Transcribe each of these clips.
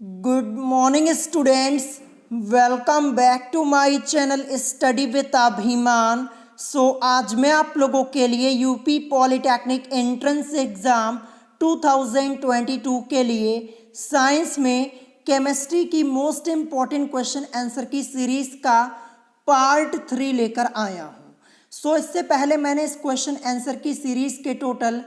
Good morning students, welcome back to my channel study with Abhiman. आज मैं आप लोगों के लिए यूपी पॉलिटेक्निक एंट्रेंस एग्ज़ाम 2022 के लिए साइंस में केमिस्ट्री की मोस्ट इम्पॉर्टेंट क्वेश्चन आंसर की सीरीज़ का पार्ट 3 लेकर आया हूँ। इससे पहले मैंने इस क्वेश्चन आंसर की सीरीज़ के टोटल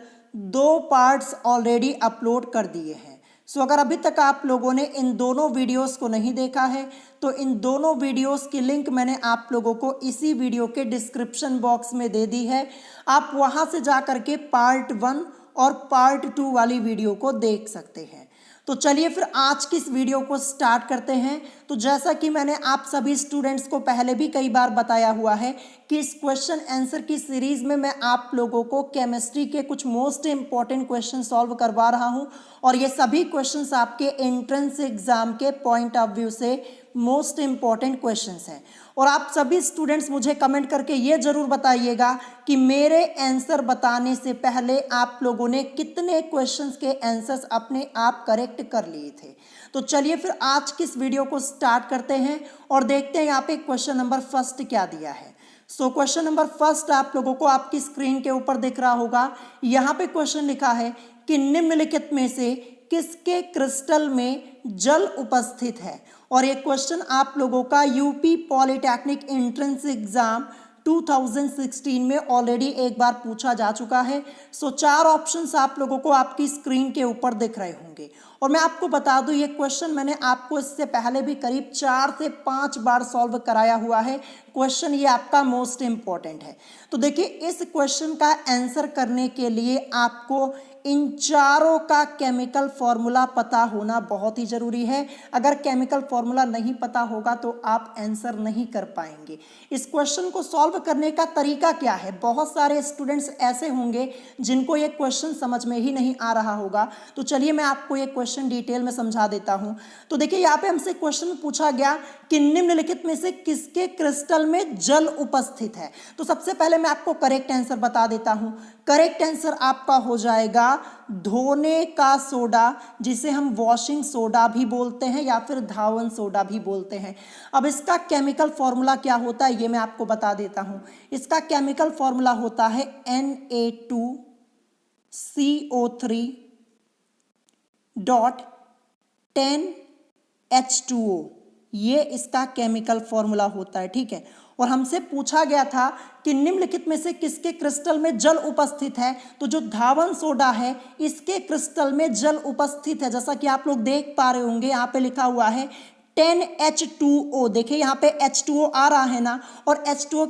2 पार्ट्स ऑलरेडी अपलोड कर दिए हैं। अगर अभी तक आप लोगों ने इन दोनों वीडियोस को नहीं देखा है तो इन दोनों वीडियोस की लिंक मैंने आप लोगों को इसी वीडियो के डिस्क्रिप्शन बॉक्स में दे दी है। आप वहां से जा करके पार्ट 1 और पार्ट 2 वाली वीडियो को देख सकते हैं। तो चलिए फिर आज की इस वीडियो को स्टार्ट करते हैं। तो जैसा कि मैंने आप सभी स्टूडेंट्स को पहले भी कई बार बताया हुआ है कि इस क्वेश्चन आंसर की सीरीज में मैं आप लोगों को केमिस्ट्री के कुछ मोस्ट इंपॉर्टेंट क्वेश्चन सॉल्व करवा रहा हूं और ये सभी क्वेश्चंस आपके एंट्रेंस एग्जाम के पॉइंट ऑफ व्यू से मोस्ट इंपॉर्टेंट क्वेश्चंस हैं। और आप सभी स्टूडेंट्स मुझे कमेंट करके ये जरूर बताइएगा कि मेरे आंसर बताने से पहले आप लोगों ने कितने क्वेश्चंस के आंसर्स अपने आप करेक्ट कर लिए थे। तो चलिए फिर आज की इस वीडियो को स्टार्ट करते हैं और देखते हैं यहाँ पे क्वेश्चन नंबर फर्स्ट क्या दिया है। क्वेश्चन नंबर फर्स्ट आप लोगों को आपकी स्क्रीन के ऊपर दिख रहा होगा। यहाँ पे क्वेश्चन लिखा है कि निम्नलिखित में से किसके क्रिस्टल में जल उपस्थित है। और ये क्वेश्चन आप लोगों का यूपी पॉलिटेक्निक एंट्रेंस एग्जाम 2016 में ऑलरेडी एक बार पूछा जा चुका है। 4 ऑप्शंस आप लोगों को आपकी स्क्रीन के ऊपर दिख रहे होंगे। और मैं आपको बता दूं ये क्वेश्चन मैंने आपको इससे पहले भी करीब 4 से 5 बार सॉल्व कराया हुआ है। क्वेश्चन ये आपका मोस्ट इंपॉर्टेंट है। तो देखिए इस क्वेश्चन का आंसर करने के लिए आपको इन चारों का केमिकल फॉर्मूला पता होना बहुत ही जरूरी है। अगर केमिकल फॉर्मूला नहीं पता होगा तो आप आंसर नहीं कर पाएंगे। इस क्वेश्चन को सॉल्व करने का तरीका क्या है, बहुत सारे स्टूडेंट्स ऐसे होंगे जिनको ये क्वेश्चन समझ में ही नहीं आ रहा होगा। तो चलिए मैं आपको ये क्वेश्चन डिटेल में समझा देता हूं। तो देखिए यहाँ पे हमसे क्वेश्चन पूछा गया कि निम्नलिखित में से किसके क्रिस्टल में जल उपस्थित है। तो सबसे पहले मैं आपको करेक्ट आंसर बता देता हूं। करेक्ट आंसर आपका हो जाएगा धोने का सोडा, जिसे हम वॉशिंग सोडा भी बोलते हैं या फिर धावन सोडा भी बोलते हैं। अब इसका केमिकल फॉर्मूला क्या होता है ये मैं आपको बता देता हूं। इसका केमिकल फॉर्मूला होता है Na2CO3.10H2O। ये इसका केमिकल फॉर्मूला होता है, ठीक है। और हमसे पूछा गया था कि निम्नलिखित में से किसके क्रिस्टल में जल उपस्थित है। तो जो धावन सोडा है इसके क्रिस्टल में जल उपस्थित है। जैसा कि आप लोग देख पा रहे होंगे यहाँ पे लिखा हुआ है 10H2O। देखिए यहाँ पे H2O आ रहा है ना, और H2O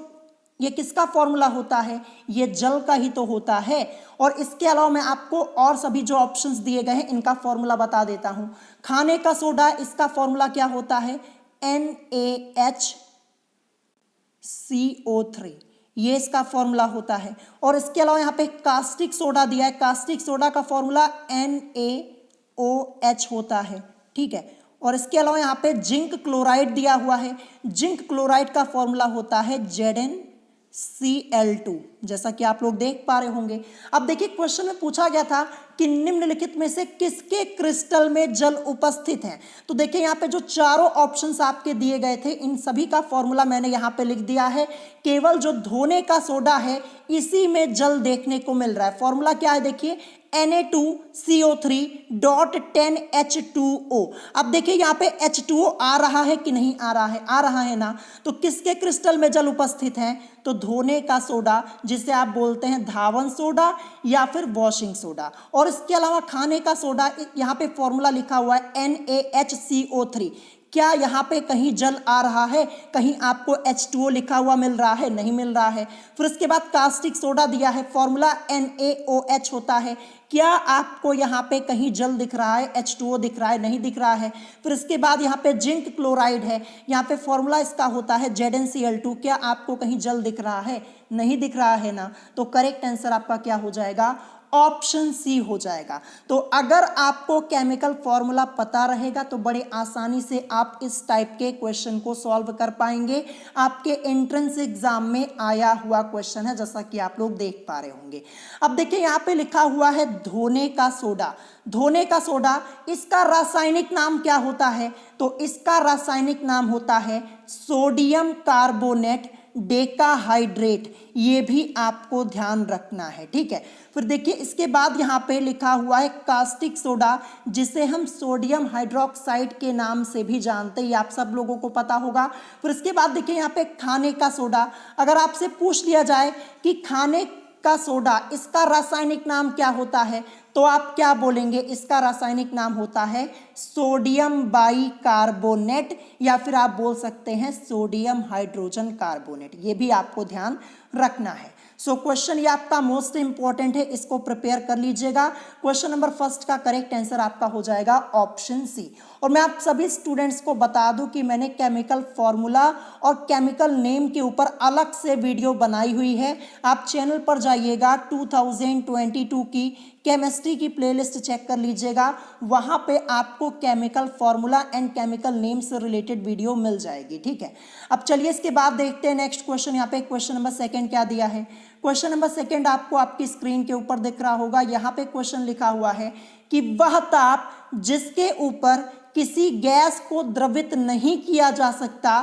ये किसका फॉर्मूला होता है, ये जल का ही तो होता है। और इसके अलावा मैं आपको और सभी जो ऑप्शंस दिए गए हैं इनका फॉर्मूला बता देता हूं। खाने का सोडा, इसका फॉर्मूला क्या होता है NaHCO3, ये इसका फॉर्मूला होता है। और इसके अलावा यहाँ पे कास्टिक सोडा दिया है, कास्टिक सोडा का फॉर्मूला NaOH होता है, ठीक है। और इसके अलावा यहाँ पे जिंक क्लोराइड दिया हुआ है, जिंक क्लोराइड का फॉर्मूला होता है ZnCl2, जैसा कि आप लोग देख पा रहे होंगे। अब देखिए क्वेश्चन में पूछा गया था कि निम्नलिखित में से किसके क्रिस्टल में जल उपस्थित है। तो देखिए यहाँ पे जो चारों ऑप्शंस आपके दिए गए थे इन सभी का फॉर्मूला मैंने यहाँ पे लिख दिया है। केवल जो धोने का सोडा है इसी में जल देखने को मिल रहा है। फॉर्मूला क्या है देखिए Na2CO3.10H2O। अब देखिए यहाँ पे H2O आ रहा है कि नहीं आ रहा है, आ रहा है ना। तो किसके क्रिस्टल में जल उपस्थित है, तो धोने का सोडा, जिसे आप बोलते हैं धावन सोडा या फिर वॉशिंग सोडा। और इसके अलावा खाने का सोडा, यहाँ पे फॉर्मूला लिखा हुआ है NaHCO3। क्या यहाँ पे कहीं जल आ रहा है, कहीं आपको H2O लिखा हुआ मिल रहा है, नहीं मिल रहा है। फिर इसके बाद कास्टिक सोडा दिया है, फॉर्मूला NaOH होता है। क्या आपको यहाँ पे कहीं जल दिख रहा है, H2O दिख रहा है, नहीं दिख रहा है। फिर इसके बाद यहाँ पे जिंक क्लोराइड है, यहाँ पे फॉर्मूला इसका होता है ZnCl2। क्या आपको कहीं जल दिख रहा है, नहीं दिख रहा है ना। तो करेक्ट आंसर आपका क्या हो जाएगा, ऑप्शन सी हो जाएगा। तो अगर आपको केमिकल फॉर्मूला पता रहेगा तो बड़े आसानी से आप इस टाइप के क्वेश्चन को सॉल्व कर पाएंगे। आपके एंट्रेंस एग्जाम में आया हुआ क्वेश्चन है, जैसा कि आप लोग देख पा रहे होंगे। अब देखिए यहाँ पे लिखा हुआ है धोने का सोडा। धोने का सोडा, इसका रासायनिक नाम क्या होता है? तो इसका रासायनिक नाम होता है सोडियम कार्बोनेट डेकाहाइड्रेट। ये भी आपको ध्यान रखना है, ठीक है। फिर देखिए इसके बाद यहाँ पे लिखा हुआ है कास्टिक सोडा, जिसे हम सोडियम हाइड्रोक्साइड के नाम से भी जानते हैं, ये आप सब लोगों को पता होगा। फिर इसके बाद देखिए यहाँ पे खाने का सोडा। अगर आपसे पूछ लिया जाए कि खाने का सोडा, इसका रासायनिक नाम क्या होता है, तो आप क्या बोलेंगे? इसका रासायनिक नाम होता है सोडियम बाइकार्बोनेट, या फिर आप बोल सकते हैं सोडियम हाइड्रोजन कार्बोनेट। ये भी आपको ध्यान रखना है। सो क्वेश्चन ये आपका मोस्ट इंपॉर्टेंट है, इसको प्रिपेयर कर लीजिएगा। क्वेश्चन नंबर फर्स्ट का करेक्ट आंसर आपका हो जाएगा ऑप्शन सी। और मैं आप सभी स्टूडेंट्स को बता दूं कि मैंने केमिकल फॉर्मूला और केमिकल नेम के ऊपर अलग से वीडियो बनाई हुई है। आप चैनल पर जाइएगा, 2022 की केमिस्ट्री की प्लेलिस्ट चेक कर लीजिएगा, वहां पे आपको chemical formula and chemical name से रिलेटेड वीडियो मिल जाएगी, ठीक है। अब चलिए इसके बाद देखते हैं नेक्स्ट क्वेश्चन। यहाँ पे क्वेश्चन नंबर सेकंड क्या दिया है? क्वेश्चन नंबर सेकंड आपको आपकी स्क्रीन के ऊपर दिख रहा होगा। यहाँ पे क्वेश्चन लिखा हुआ है कि वह ताप जिसके ऊपर किसी गैस को द्रवित नहीं किया जा सकता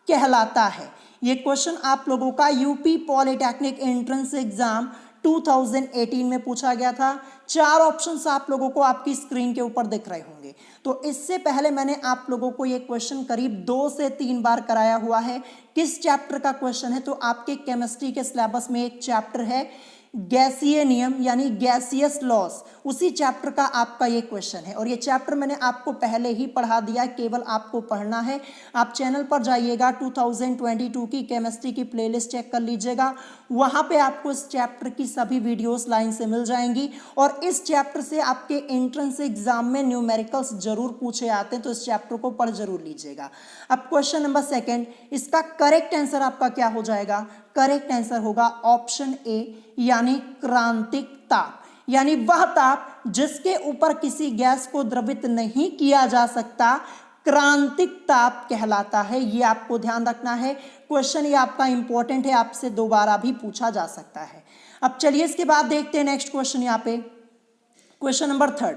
कहलाता है। ये क्वेश्चन आप लोगों का यूपी पॉलिटेक्निक एंट्रेंस एग्जाम 2018 में पूछा गया था। 4 ऑप्शंस आप लोगों को आपकी स्क्रीन के ऊपर दिख रहे होंगे। तो इससे पहले मैंने आप लोगों को ये क्वेश्चन करीब 2 से 3 बार कराया हुआ है। किस चैप्टर का क्वेश्चन है? तो आपके केमिस्ट्री के सिलेबस में एक चैप्टर है गैसीय नियम, यानी गैसियस लॉस, उसी चैप्टर का आपका ये क्वेश्चन है। और ये चैप्टर मैंने आपको पहले ही पढ़ा दिया है, केवल आपको पढ़ना है। आप चैनल पर जाइएगा, 2022 की केमिस्ट्री की प्लेलिस्ट चेक कर लीजिएगा, वहां पे आपको इस चैप्टर की सभी वीडियोस लाइन से मिल जाएंगी। और इस चैप्टर से आपके एंट्रेंस एग्जाम में न्यूमेरिकल्स जरूर पूछे आते हैं, तो इस चैप्टर को पढ़ जरूर लीजिएगा। अब क्वेश्चन नंबर सेकंड, इसका करेक्ट आंसर आपका क्या हो जाएगा? करेक्ट आंसर होगा ऑप्शन ए, यानी क्रांतिक ताप। यानी वह ताप जिसके ऊपर किसी गैस को द्रवित नहीं किया जा सकता क्रांतिक ताप कहलाता है। ये आपको ध्यान रखना है। क्वेश्चन ये आपका इंपॉर्टेंट है, आपसे दोबारा भी पूछा जा सकता है। अब चलिए इसके बाद देखते हैं नेक्स्ट क्वेश्चन। यहाँ पे question number third.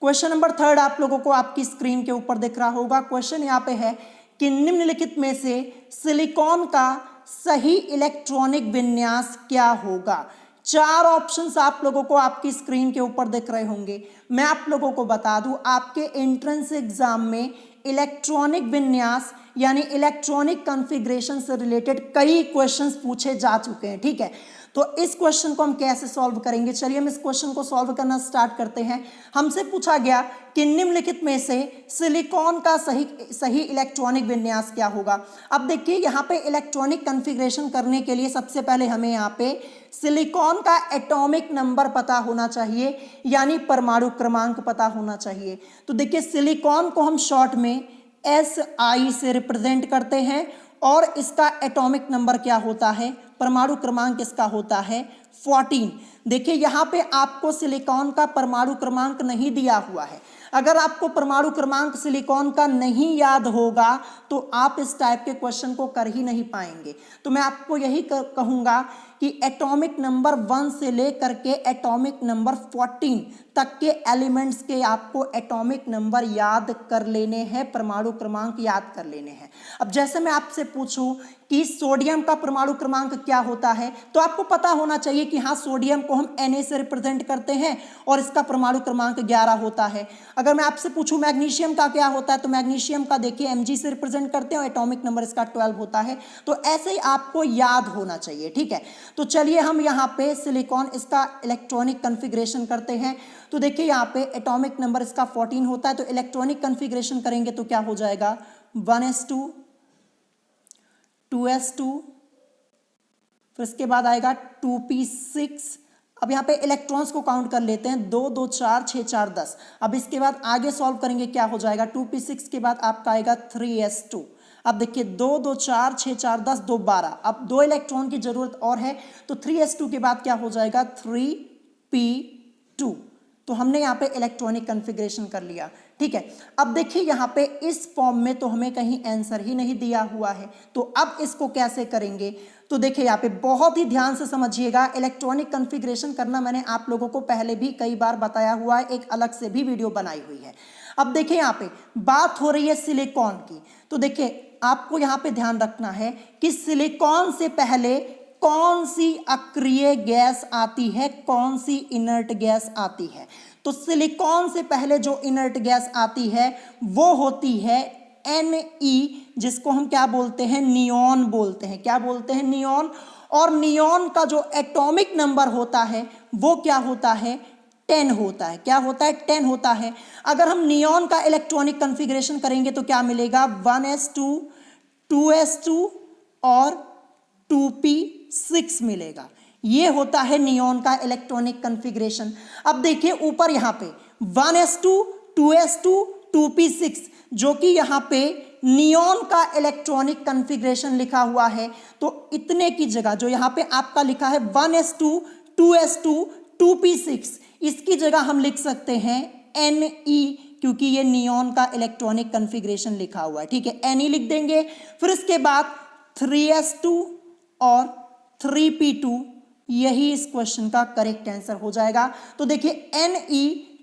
Question number third आप लोगों को आपकी स्क्रीन के ऊपर दिख रहा होगा। क्वेश्चन यहाँ पे है कि निम्नलिखित में से सिलिकॉन का सही इलेक्ट्रॉनिक विन्यास क्या होगा? 4 ऑप्शंस आप लोगों को आपकी स्क्रीन के ऊपर दिख रहे होंगे। मैं आप लोगों को बता दूं, आपके एंट्रेंस एग्जाम में इलेक्ट्रॉनिक विन्यास यानी इलेक्ट्रॉनिक कॉन्फ़िगरेशन से रिलेटेड कई क्वेश्चंस पूछे जा चुके हैं, ठीक है। तो इस क्वेश्चन को हम कैसे सॉल्व करेंगे? चलिए हम इस क्वेश्चन को सॉल्व करना स्टार्ट करते हैं। हमसे पूछा गया कि निम्नलिखित में से सिलिकॉन का सही इलेक्ट्रॉनिक विन्यास क्या होगा। अब देखिए यहाँ पे इलेक्ट्रॉनिक कॉन्फ़िगरेशन करने के लिए सबसे पहले हमें यहाँ पे सिलिकॉन का एटॉमिक नंबर पता होना चाहिए, यानी परमाणु क्रमांक पता होना चाहिए। तो देखिए सिलिकॉन को हम शॉर्ट में SI से रिप्रेजेंट करते हैं, और इसका एटॉमिक नंबर क्या होता है? परमाणु क्रमांक इसका होता है 14। देखिए यहाँ पे आपको सिलिकॉन का परमाणु क्रमांक नहीं दिया हुआ है। अगर आपको परमाणु क्रमांक सिलिकॉन का नहीं याद होगा तो आप इस टाइप के क्वेश्चन को कर ही नहीं पाएंगे। तो मैं आपको यही कहूँगा कि एटॉमिक नंबर 1 से लेकर के एटॉमिक नंबर 14 तक के एलिमेंट्स के आपको एटॉमिक नंबर याद कर लेने हैं, परमाणु क्रमांक याद कर लेने हैं। अब जैसे मैं आपसे पूछूं कि सोडियम का परमाणु क्रमांक क्या होता है, तो आपको पता होना चाहिए कि हाँ सोडियम को हम Na से रिप्रेजेंट करते हैं और इसका परमाणु क्रमांक 11 होता है। अगर मैं आपसे पूछूं मैग्नीशियम का क्या होता है, तो मैग्नीशियम का देखिए Mg से रिप्रेजेंट करते हैं और एटॉमिक नंबर इसका 12 होता है। तो ऐसे ही आपको याद होना चाहिए, ठीक है। तो चलिए हम यहाँ पे सिलिकॉन इसका इलेक्ट्रॉनिक कॉन्फ़िगरेशन करते हैं। तो देखिए यहाँ पे एटॉमिक नंबर इसका 14 होता है, तो इलेक्ट्रॉनिक कॉन्फ़िगरेशन करेंगे तो क्या हो जाएगा? 1s2 2s2, फिर इसके बाद आएगा 2p6। अब यहाँ पे इलेक्ट्रॉन्स को काउंट कर लेते हैं, 2 2 4 6 4 10। अब इसके बाद आगे सॉल्व करेंगे, क्या हो जाएगा? 2p6 के बाद आपका आएगा 3s2। अब देखिए 2 2 4 6 4 10 2 12। अब 2 इलेक्ट्रॉन की जरूरत और है, तो 3s2 के बाद क्या हो जाएगा? 3p 2। तो हमने यहाँ पे इलेक्ट्रॉनिक कन्फिग्रेशन कर लिया, ठीक है। अब देखिए यहाँ पे इस फॉर्म में तो हमें कहीं आंसर ही नहीं दिया हुआ है, तो अब इसको कैसे करेंगे? तो देखिए यहाँ पे बहुत ही ध्यान से समझिएगा, इलेक्ट्रॉनिक कन्फिग्रेशन करना मैंने आप लोगों को पहले भी कई बार बताया हुआ है, एक अलग से भी वीडियो बनाई हुई है। अब देखिए यहाँ पे बात हो रही है सिलिकॉन की, तो देखिए आपको यहाँ पे ध्यान रखना है कि सिलिकॉन से पहले कौन सी अक्रिय गैस आती है, कौन सी इनर्ट गैस आती है। तो सिलिकॉन से पहले जो इनर्ट गैस आती है वो होती है Ne, जिसको हम क्या बोलते हैं, नियॉन बोलते हैं। क्या बोलते हैं? नियॉन। और नियॉन का जो एटॉमिक नंबर होता है वो क्या होता है? 10 होता है। क्या होता है? 10 होता है। अगर हम नियॉन का इलेक्ट्रॉनिक कन्फिग्रेशन करेंगे तो क्या मिलेगा? 1s2, 2s2 और 2p6 मिलेगा। ये होता है नियॉन का इलेक्ट्रॉनिक कन्फिग्रेशन। अब देखिए ऊपर यहाँ पे 1s2, 2s2, 2p6, जो कि यहाँ पे नियॉन का इलेक्ट्रॉनिक कन्फिग्रेशन लिखा हुआ है, तो इतने की जगह जो यहाँ पे आपका लिखा है 1s2, 2s2, 2p6, इसकी जगह हम लिख सकते हैं Ne, क्योंकि ये नियॉन का इलेक्ट्रॉनिक कन्फिग्रेशन लिखा हुआ है, ठीक है। Ne लिख देंगे। फिर इसके बाद 3s2 और 3p2, यही इस क्वेश्चन का करेक्ट आंसर हो जाएगा। तो देखिए Ne,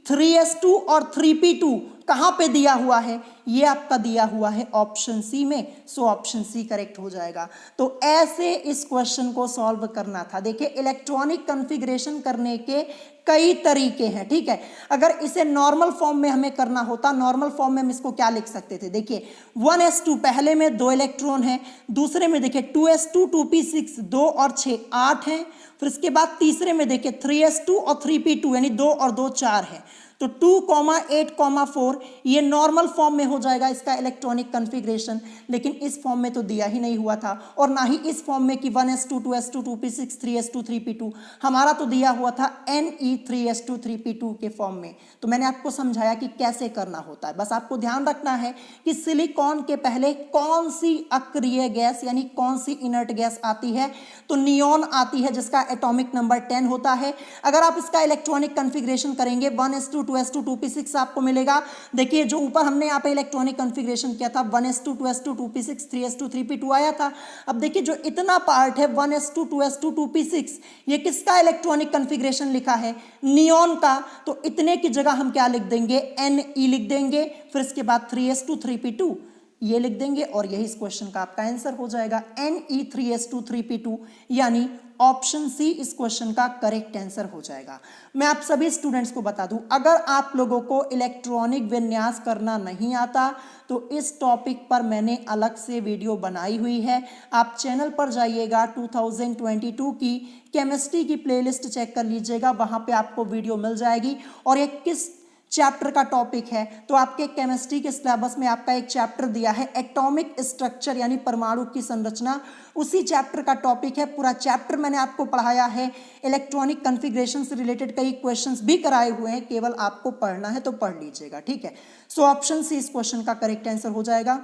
3s2 और 3p2 कहाँ पे दिया हुआ है? ये आपका दिया हुआ है ऑप्शन सी में, सो ऑप्शन सी करेक्ट हो जाएगा। तो ऐसे इस क्वेश्चन को सॉल्व करना था। देखिए इलेक्ट्रॉनिक कन्फिग्रेशन करने के कई तरीके हैं, ठीक है। अगर इसे नॉर्मल फॉर्म में हमें करना होता, नॉर्मल फॉर्म में हम इसको क्या लिख सकते थे? देखिए 1s2, पहले में 2 इलेक्ट्रॉन है, दूसरे में देखिए 2s2, 2p6, 2 और 6 8 हैं। फिर इसके बाद तीसरे में देखिए 3s2 और 3p2, यानी 2 और 2 4 है। तो 2,8,4 ये नॉर्मल फॉर्म में हो जाएगा इसका इलेक्ट्रॉनिक कन्फिग्रेशन, लेकिन इस फॉर्म में तो दिया ही नहीं हुआ था, और ना ही इस फॉर्म में कि 1s2, 2s2, 2p6, 3s2, 3p2, हमारा तो दिया हुआ था Ne, 3s2, 3p2 के फॉर्म में। तो मैंने आपको समझाया कि कैसे करना होता है। बस आपको ध्यान रखना है कि सिलिकॉन के पहले कौन सी अक्रिय गैस यानी कौन सी इनर्ट गैस आती है, तो नियॉन आती है, जिसका एटॉमिक नंबर 10 होता है। अगर आप इसका इलेक्ट्रॉनिक कन्फिग्रेशन करेंगे 1s2, 2s2, 2p6 आपको मिलेगा। देखिए जो ऊपर हमने यहाँ पे इलेक्ट्रॉनिक कन्फिग्रेशन किया था 1s2, 2s2, 2p6, 3s2, 3p2 आया था। अब देखिए जो इतना पार्ट है 1s2, 2s2, 2p6, ये किसका इलेक्ट्रॉनिक कन्फिग्रेशन लिखा है? नियॉन का। तो इतने की जगह हम क्या लिख देंगे? Ne लिख देंगे। फिर इसके बाद 3s2, 3p2 ये लिख देंगे, और यही इस क्वेश्चन का आपका आंसर हो जाएगा Ne, 3s2, 3p2, यानी ऑप्शन सी इस क्वेश्चन का करेक्ट आंसर हो जाएगा। मैं आप सभी स्टूडेंट्स को बता दूं, अगर आप लोगों को इलेक्ट्रॉनिक विन्यास करना नहीं आता तो इस टॉपिक पर मैंने अलग से वीडियो बनाई हुई है। आप चैनल पर जाइएगा, 2022 की केमिस्ट्री की प्लेलिस्ट चेक कर लीजिएगा, वहां पे आपको वीडियो मिल जाएगी। और ये किस चैप्टर का टॉपिक है, तो आपके केमिस्ट्री के सिलेबस में आपका एक चैप्टर दिया है एटॉमिक स्ट्रक्चर, यानी परमाणु की संरचना, उसी चैप्टर का टॉपिक है। पूरा चैप्टर मैंने आपको पढ़ाया है। इलेक्ट्रॉनिक कन्फिग्रेशन से रिलेटेड कई क्वेश्चंस भी कराए हुए हैं, केवल आपको पढ़ना है तो पढ़ लीजिएगा, ठीक है। सो ऑप्शन सी इस क्वेश्चन का करेक्ट आंसर हो जाएगा।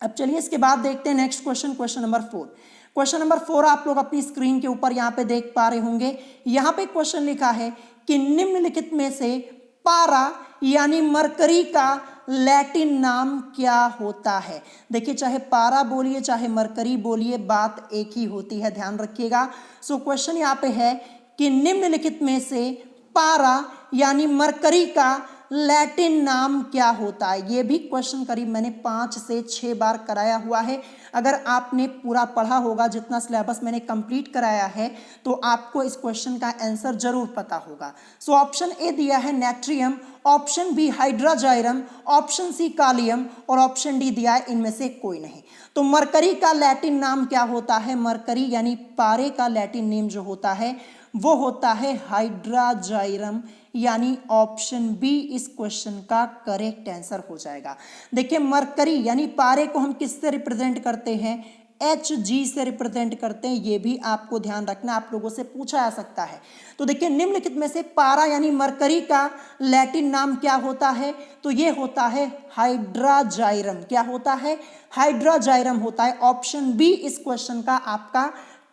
अब चलिए इसके बाद देखते हैं next question, question number 4। Question number 4 आप लोग अपनी स्क्रीन के ऊपर यहाँ पे देख पा रहे होंगे। यहाँ पे क्वेश्चन लिखा है कि निम्नलिखित में से पारा यानी मरकरी का लैटिन नाम क्या होता है? देखिए चाहे पारा बोलिए चाहे मरकरी बोलिए, बात एक ही होती है, ध्यान रखिएगा। सो क्वेश्चन यहाँ पे है कि निम्नलिखित में से पारा यानी मरकरी का लैटिन नाम क्या होता है? ये भी क्वेश्चन करीब मैंने 5 से 6 बार कराया हुआ है। अगर आपने पूरा पढ़ा होगा, जितना सिलेबस मैंने कंप्लीट कराया है, तो आपको इस क्वेश्चन का आंसर जरूर पता होगा। सो ऑप्शन ए दिया है natrium, option B hydrargyrum, option C kalium, और ऑप्शन डी दिया है इनमें से कोई नहीं। तो मरकरी का लैटिन नाम क्या होता है? मरकरी यानी पारे का लैटिन नेम जो होता है वो होता है हाइड्राजाइरम, यानी ऑप्शन बी इस क्वेश्चन का करेक्ट आंसर हो जाएगा। देखिए मरकरी यानी पारे को हम किससे रिप्रेजेंट करते हैं? Hg से रिप्रेजेंट करते हैं। ये भी आपको ध्यान रखना, आप लोगों से पूछा जा सकता है। तो देखिए निम्नलिखित में से पारा यानी मरकरी का लैटिन नाम क्या होता है? तो ये होता है हाइड्राजाइरम। क्या होता है? हाइड्राजाइरम होता है। ऑप्शन बी इस क्वेश्चन का आपका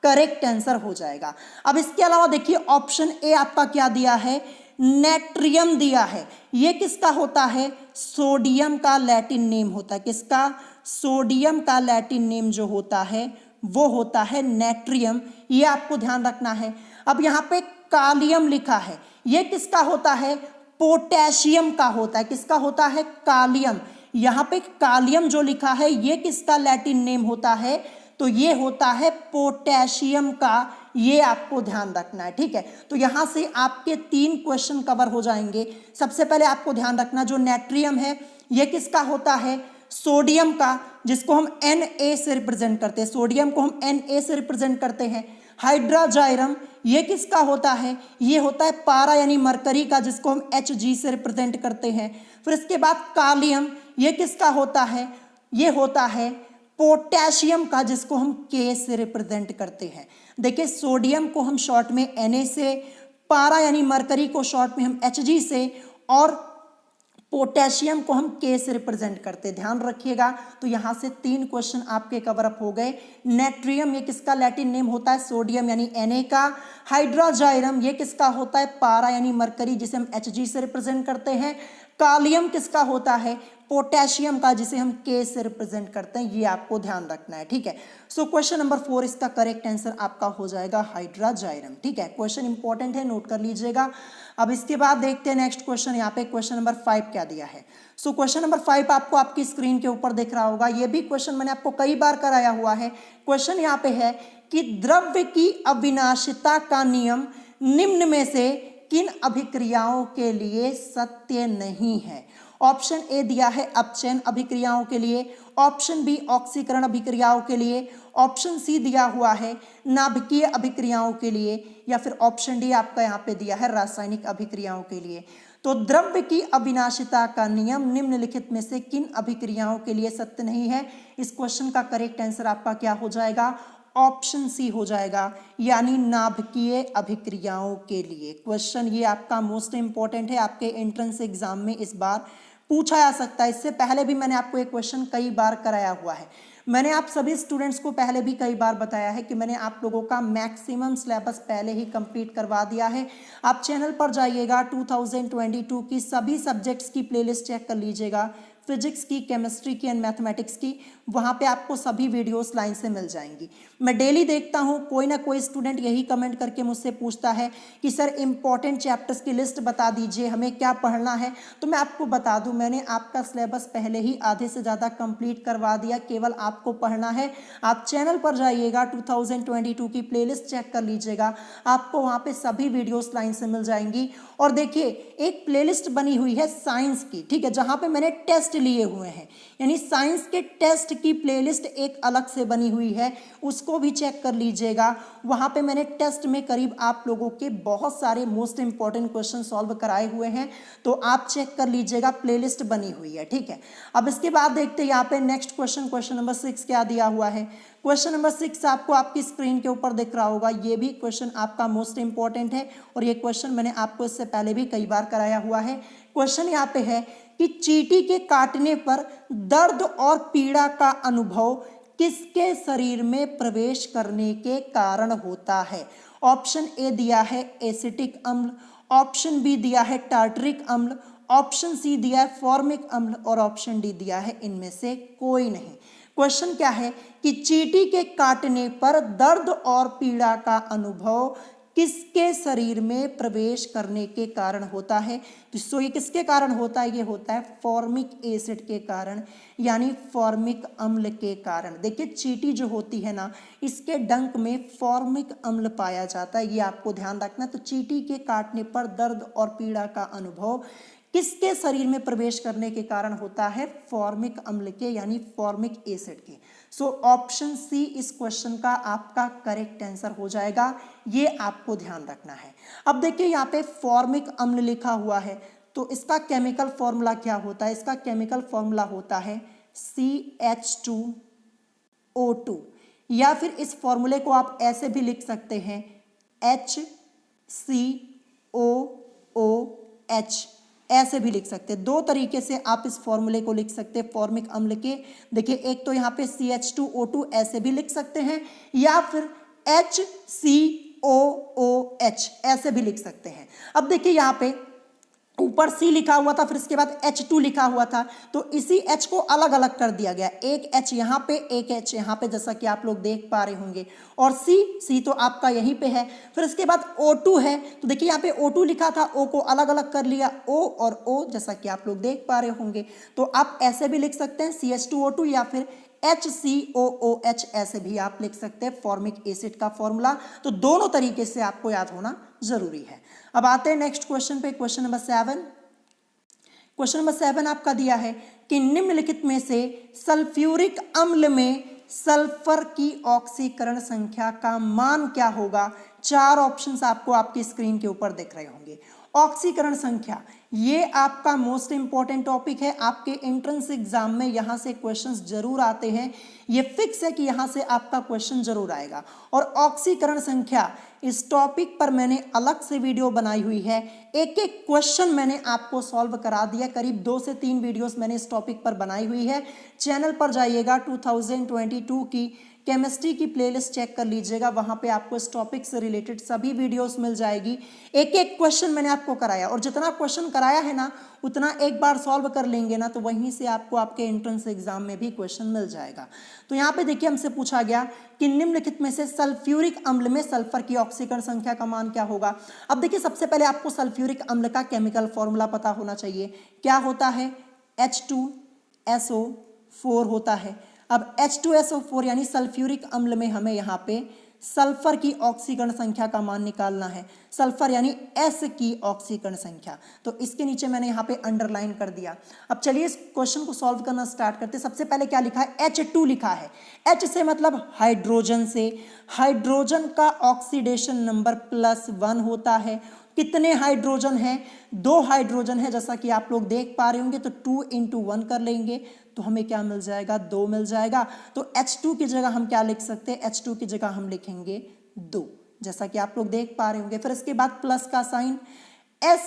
करेक्ट आंसर हो जाएगा। अब इसके अलावा देखिए ऑप्शन ए आपका क्या दिया है? नेट्रियम दिया है, ये किसका होता है? सोडियम का लैटिन नेम होता है। किसका? सोडियम का लैटिन नेम जो होता है वो होता है नेट्रियम, ये आपको ध्यान रखना है। अब यहाँ पे कालियम लिखा है, ये किसका होता है? पोटेशियम का होता है। किसका होता है? कालियम। यहाँ पे कालियम जो लिखा है ये किसका लैटिन नेम होता है? तो ये होता है पोटेशियम का, ये आपको ध्यान रखना है, ठीक है। तो यहाँ से आपके 3 क्वेश्चन कवर हो जाएंगे। सबसे पहले आपको ध्यान रखना जो नेट्रियम है ये किसका होता है? सोडियम का, जिसको हम Na से रिप्रेजेंट करते हैं। सोडियम को हम Na से रिप्रेजेंट करते हैं। हाइड्राजाइरम ये किसका होता है? ये होता है पारा यानी मरकरी का, जिसको हम Hg से रिप्रेजेंट करते हैं। फिर इसके बाद कालियम ये किसका होता है? ये होता है पोटेशियम का, जिसको हम K से रिप्रेजेंट करते हैं। देखिए सोडियम को हम शॉर्ट में Na से, पारा यानी मरकरी को शॉर्ट में हम Hg से, और पोटेशियम को हम K से रिप्रेजेंट करते हैं। ध्यान रखिएगा। तो यहाँ से 3 क्वेश्चन आपके कवर अप हो गए। नेट्रियम ये किसका लैटिन नेम होता है? सोडियम यानी Na का। हाइड्राजाइरम ये किसका होता है? पारा यानी मरकरी, जिसे हम Hg से रिप्रेजेंट करते हैं। कालियम किसका होता है? पोटेशियम का, जिसे हम K से रिप्रेजेंट करते हैं। ये आपको ध्यान रखना है, ठीक है। सो क्वेश्चन नंबर 4 इसका करेक्ट आंसर आपका हो जाएगा हाइड्राजाइरम, ठीक है। क्वेश्चन इंपॉर्टेंट है, नोट कर लीजिएगा। अब इसके बाद देखते हैं नेक्स्ट क्वेश्चन। यहाँ पे क्वेश्चन नंबर 5 क्या दिया है। सो क्वेश्चन नंबर 5 आपको आपकी स्क्रीन के ऊपर दिख रहा होगा। ये भी क्वेश्चन मैंने आपको कई बार कराया हुआ है। क्वेश्चन यहाँ पे है कि द्रव्य की अविनाशिता का नियम निम्न में से किन अभिक्रियाओं के लिए सत्य नहीं है? ऑप्शन ए दिया है अपचयन अभिक्रियाओं के लिए, ऑप्शन बी ऑक्सीकरण अभिक्रियाओं के लिए, ऑप्शन सी दिया हुआ है नाभिकीय अभिक्रियाओं के लिए, या फिर ऑप्शन डी आपका यहाँ पे दिया है रासायनिक अभिक्रियाओं के लिए। तो द्रव्य की अविनाशिता का नियम निम्नलिखित में से किन अभिक्रियाओं के लिए सत्य नहीं है? इस क्वेश्चन का करेक्ट आंसर आपका क्या हो जाएगा? ऑप्शन सी हो जाएगा, यानी नाभिकीय अभिक्रियाओं के लिए। क्वेश्चन ये आपका मोस्ट इंपॉर्टेंट है, आपके एंट्रेंस एग्जाम में इस बार पूछा जा सकता है। इससे पहले भी मैंने आपको एक क्वेश्चन कई बार कराया हुआ है। मैंने आप सभी स्टूडेंट्स को पहले भी कई बार बताया है कि मैंने आप लोगों का मैक्सिमम सिलेबस पहले ही कंप्लीट करवा दिया है। आप चैनल पर जाइएगा, 2022 की सभी सब्जेक्ट्स की प्लेलिस्ट चेक कर लीजिएगा, फिजिक्स की, केमिस्ट्री की एंड मैथमेटिक्स की। वहाँ पे आपको सभी वीडियोस लाइन से मिल जाएंगी। मैं डेली देखता हूँ कोई ना कोई स्टूडेंट यही कमेंट करके मुझसे पूछता है कि सर इंपॉर्टेंट चैप्टर्स की लिस्ट बता दीजिए, हमें क्या पढ़ना है। तो मैं आपको बता दूँ, मैंने आपका सिलेबस पहले ही आधे से ज़्यादा कंप्लीट करवा दिया, केवल आपको पढ़ना है। आप चैनल पर जाइएगा, 2022 की प्लेलिस्ट चेक कर लीजिएगा, आपको वहाँ पे सभी वीडियोस लाइन से मिल जाएंगी। और देखिए एक प्लेलिस्ट बनी हुई है साइंस की, ठीक है, जहाँ पे मैंने टेस्ट लिए हुए हैं, यानी साइंस के टेस्ट की प्लेलिस्ट एक अलग से बनी हुई है, उसको भी चेक कर लीजिएगा। वहाँ पे मैंने टेस्ट में करीब आप लोगों के बहुत सारे मोस्ट इंपॉर्टेंट क्वेश्चन सॉल्व कराए हुए हैं, तो आप चेक कर लीजिएगा, प्लेलिस्ट बनी हुई है, ठीक है। अब इसके बाद देखते हैं यहाँ पे नेक्स्ट क्वेश्चन, क्वेश्चन नंबर 6 क्या दिया हुआ है। क्वेश्चन नंबर 6 आपको आपकी स्क्रीन के ऊपर दिख रहा होगा। ये भी क्वेश्चन आपका मोस्ट इंपॉर्टेंट है और ये क्वेश्चन मैंने आपको इससे पहले भी कई बार कराया हुआ है। क्वेश्चन यहाँ पे है कि चींटी के काटने पर दर्द और पीड़ा का अनुभव किसके शरीर में प्रवेश करने के कारण होता है? ऑप्शन ए दिया है एसिटिक अम्ल, ऑप्शन बी दिया है टार्टरिक अम्ल, ऑप्शन सी दिया है फॉर्मिक अम्ल, और ऑप्शन डी दिया है इनमें से कोई नहीं। क्वेश्चन क्या है कि चींटी के काटने पर दर्द और पीड़ा का अनुभव किसके शरीर में प्रवेश करने के कारण होता है? तो ये किसके कारण होता है? ये होता है फॉर्मिक एसिड के कारण, यानी फॉर्मिक अम्ल के कारण। देखिए चींटी जो होती है ना, इसके डंक में फॉर्मिक अम्ल पाया जाता है, ये आपको ध्यान रखना। तो चींटी के काटने पर दर्द और पीड़ा का अनुभव किसके शरीर में प्रवेश करने के कारण होता है? फॉर्मिक अम्ल के, यानी फॉर्मिक एसिड के। सो ऑप्शन सी इस क्वेश्चन का आपका करेक्ट आंसर हो जाएगा, ये आपको ध्यान रखना है। अब देखिए यहाँ पे फॉर्मिक अम्ल लिखा हुआ है, तो इसका केमिकल फॉर्मूला क्या होता है? इसका केमिकल फॉर्मूला होता है CH2O2, या फिर इस फॉर्मूले को आप ऐसे भी लिख सकते हैं HCOOH, ऐसे भी लिख सकते हैं। 2 तरीके से आप इस फॉर्मूले को लिख सकते हैं फॉर्मिक अम्ल के। देखिए एक तो यहाँ पे CH2O2 ऐसे भी लिख सकते हैं, या फिर HCOOH ऐसे भी लिख सकते हैं। अब देखिए यहाँ पे ऊपर C लिखा हुआ था, फिर इसके बाद H2 लिखा हुआ था, तो इसी H को अलग अलग कर दिया गया, एक H यहाँ पे, एक H यहाँ पे, जैसा कि आप लोग देख पा रहे होंगे। और C तो आपका यहीं पे है। फिर इसके बाद O2 है, तो देखिए यहाँ पे O2 लिखा था, O को अलग अलग कर लिया, O और O, जैसा कि आप लोग देख पा रहे होंगे। तो आप ऐसे भी लिख सकते हैं CH2O2 या फिर HCOOH, ऐसे भी आप लिख सकते हैं फॉर्मिक एसिड का फॉर्मूला। तो दोनों तरीके से आपको याद होना जरूरी है। अब आते हैं नेक्स्ट क्वेश्चन पे, क्वेश्चन नंबर 7। क्वेश्चन नंबर 7 आपका दिया है कि निम्नलिखित में से सल्फ्यूरिक अम्ल में सल्फर की ऑक्सीकरण संख्या का मान क्या होगा। 4 ऑप्शंस आपको आपकी स्क्रीन के ऊपर दिख रहे होंगे। ऑक्सीकरण संख्या, ये आपका मोस्ट इंपॉर्टेंट टॉपिक है, आपके एंट्रेंस एग्जाम में यहाँ से क्वेश्चंस जरूर आते हैं, ये फिक्स है कि यहाँ से आपका क्वेश्चन जरूर आएगा। और ऑक्सीकरण संख्या, इस टॉपिक पर मैंने अलग से वीडियो बनाई हुई है, एक एक क्वेश्चन मैंने आपको सॉल्व करा दिया, करीब 2 से 3 वीडियोस मैंने इस टॉपिक पर बनाई हुई है। चैनल पर जाइएगा, 2022 की केमिस्ट्री की प्लेलिस्ट चेक कर लीजिएगा, वहां पे आपको इस टॉपिक से रिलेटेड सभी वीडियोस मिल जाएगी। एक एक क्वेश्चन मैंने आपको कराया, और जितना क्वेश्चन कराया है ना, उतना एक बार सॉल्व कर लेंगे ना, तो वहीं से आपको आपके एंट्रेंस एग्जाम में भी क्वेश्चन मिल जाएगा। तो यहाँ पे देखिए हमसे पूछा गया कि निम्नलिखित में से सल्फ्यूरिक अम्ल में सल्फर की ऑक्सीकरण संख्या का मान क्या होगा। अब देखिए सबसे पहले आपको सल्फ्यूरिक अम्ल का केमिकल फॉर्मूला पता होना चाहिए। क्या होता है, H2SO4 होता है। अब H2SO4 यानी सल्फ्यूरिक अम्ल में हमें यहाँ पे सल्फर की ऑक्सीकरण संख्या का मान निकालना है। सल्फर यानी S की ऑक्सीकरण संख्या, तो इसके नीचे मैंने यहाँ पे अंडरलाइन कर दिया। अब चलिए इस क्वेश्चन को सॉल्व करना स्टार्ट करते हैं। सबसे पहले क्या लिखा है, H2 लिखा है। H से मतलब हाइड्रोजन से, हाइड्रोजन का ऑक्सीडेशन नंबर +1 होता है। कितने हाइड्रोजन हैं, 2 हाइड्रोजन है, जैसा कि आप लोग देख पा रहे होंगे। तो 2 × 1 कर लेंगे तो हमें क्या मिल जाएगा, 2 मिल जाएगा। तो H2 की जगह हम क्या लिख सकते हैं, H2 की जगह हम लिखेंगे 2, जैसा कि आप लोग देख पा रहे होंगे। फिर इसके बाद प्लस का साइन, S